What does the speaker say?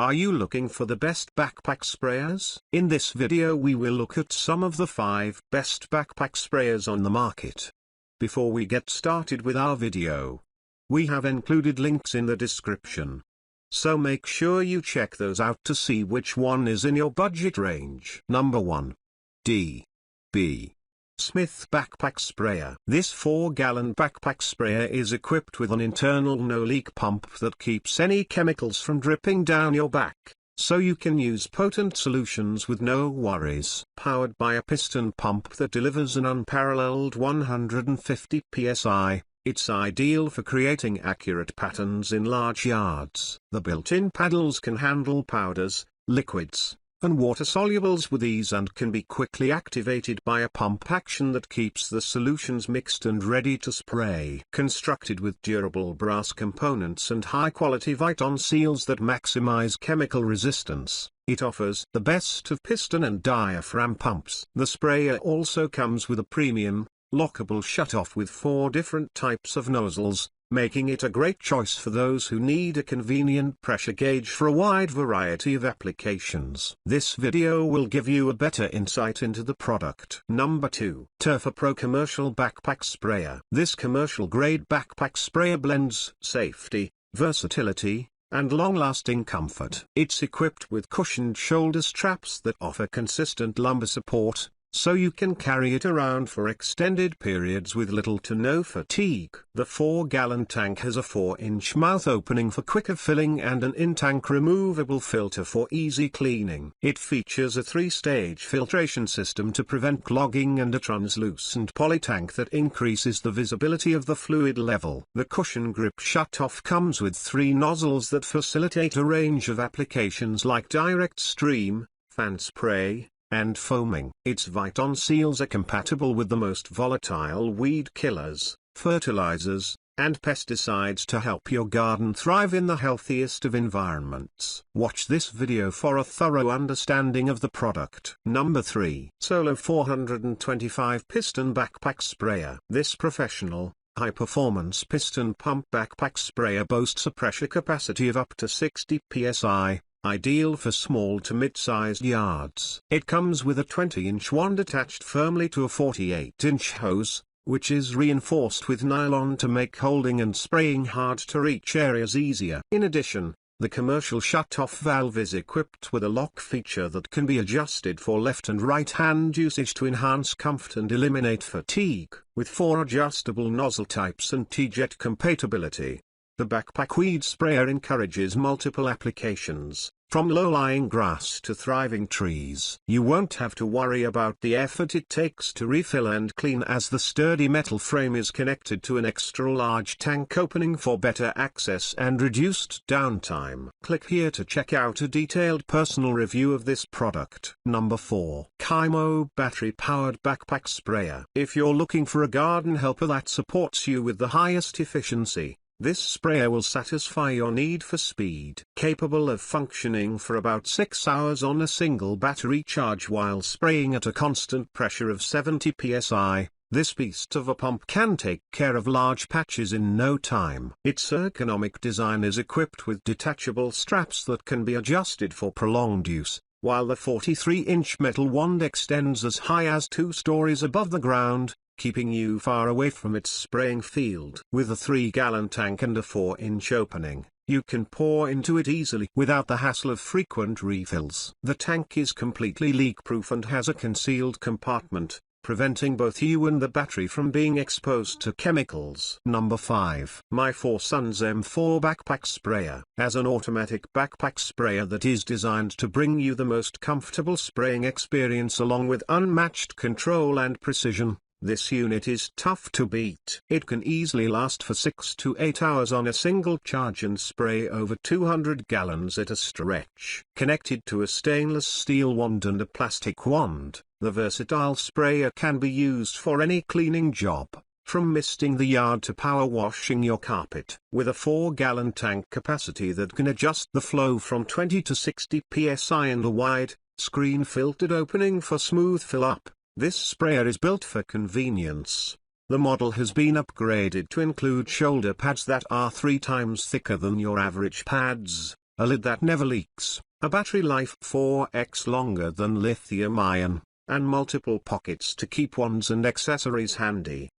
Are you looking for the best backpack sprayers? In this video we will look at some of the 5 best backpack sprayers on the market. Before we get started with our video, we have included links in the description. So make sure you check those out to see which one is in your budget range. Number 1. D.B. Smith Backpack Sprayer. This 4-gallon backpack sprayer is equipped with an internal no-leak pump that keeps any chemicals from dripping down your back, so you can use potent solutions with no worries. Powered by a piston pump that delivers an unparalleled 150 psi, it's ideal for creating accurate patterns in large yards. The built-in paddles can handle powders, liquids, and water solubles with ease and can be quickly activated by a pump action that keeps the solutions mixed and ready to spray. Constructed with durable brass components and high-quality Viton seals that maximize chemical resistance, it offers the best of piston and diaphragm pumps. The sprayer also comes with a premium, lockable shutoff with 4 different types of nozzles, making it a great choice for those who need a convenient pressure gauge for a wide variety of applications. This video will give you a better insight into the product. Number 2. Turfa Pro Commercial Backpack Sprayer. This commercial-grade backpack sprayer blends safety, versatility, and long-lasting comfort. It's equipped with cushioned shoulder straps that offer consistent lumbar support, so you can carry it around for extended periods with little to no fatigue. The 4-gallon tank has a 4-inch mouth opening for quicker filling and an in-tank removable filter for easy cleaning. It features a 3-stage filtration system to prevent clogging and a translucent polytank that increases the visibility of the fluid level. The cushion grip shutoff comes with 3 nozzles that facilitate a range of applications like direct stream, fan spray, and foaming. Its Viton seals are compatible with the most volatile weed killers, fertilizers, and pesticides to help your garden thrive in the healthiest of environments. Watch this video for a thorough understanding of the product. Number 3. Solo 425 Piston Backpack Sprayer. This professional, high-performance piston pump backpack sprayer boasts a pressure capacity of up to 60 psi, ideal for small to mid-sized yards. It comes with a 20-inch wand attached firmly to a 48-inch hose, which is reinforced with nylon to make holding and spraying hard-to-reach areas easier. In addition, the commercial shutoff valve is equipped with a lock feature that can be adjusted for left and right hand usage to enhance comfort and eliminate fatigue. With 4 adjustable nozzle types and T-jet compatibility, the backpack weed sprayer encourages multiple applications, from low-lying grass to thriving trees. You won't have to worry about the effort it takes to refill and clean, as the sturdy metal frame is connected to an extra-large tank opening for better access and reduced downtime. Click here to check out a detailed personal review of this product. Number 4. KIMO Battery-Powered Backpack Sprayer. If you're looking for a garden helper that supports you with the highest efficiency, this sprayer will satisfy your need for speed. Capable of functioning for about 6 hours on a single battery charge while spraying at a constant pressure of 70 psi, this beast of a pump can take care of large patches in no time. Its ergonomic design is equipped with detachable straps that can be adjusted for prolonged use, while the 43-inch metal wand extends as high as 2 stories above the ground, keeping you far away from its spraying field. With a 3-gallon tank and a 4-inch opening, you can pour into it easily without the hassle of frequent refills. The tank is completely leak-proof and has a concealed compartment, preventing both you and the battery from being exposed to chemicals. Number 5. My 4 Sons M4 Backpack Sprayer. As an automatic backpack sprayer that is designed to bring you the most comfortable spraying experience along with unmatched control and precision, this unit is tough to beat. It can easily last for 6 to 8 hours on a single charge and spray over 200 gallons at a stretch. Connected to a stainless steel wand and a plastic wand, the versatile sprayer can be used for any cleaning job, from misting the yard to power washing your carpet. With a 4-gallon tank capacity that can adjust the flow from 20 to 60 psi and a wide, screen-filtered opening for smooth fill-up, this sprayer is built for convenience. The model has been upgraded to include shoulder pads that are 3 times thicker than your average pads, a lid that never leaks, a battery life 4x longer than lithium-ion, and multiple pockets to keep wands and accessories handy.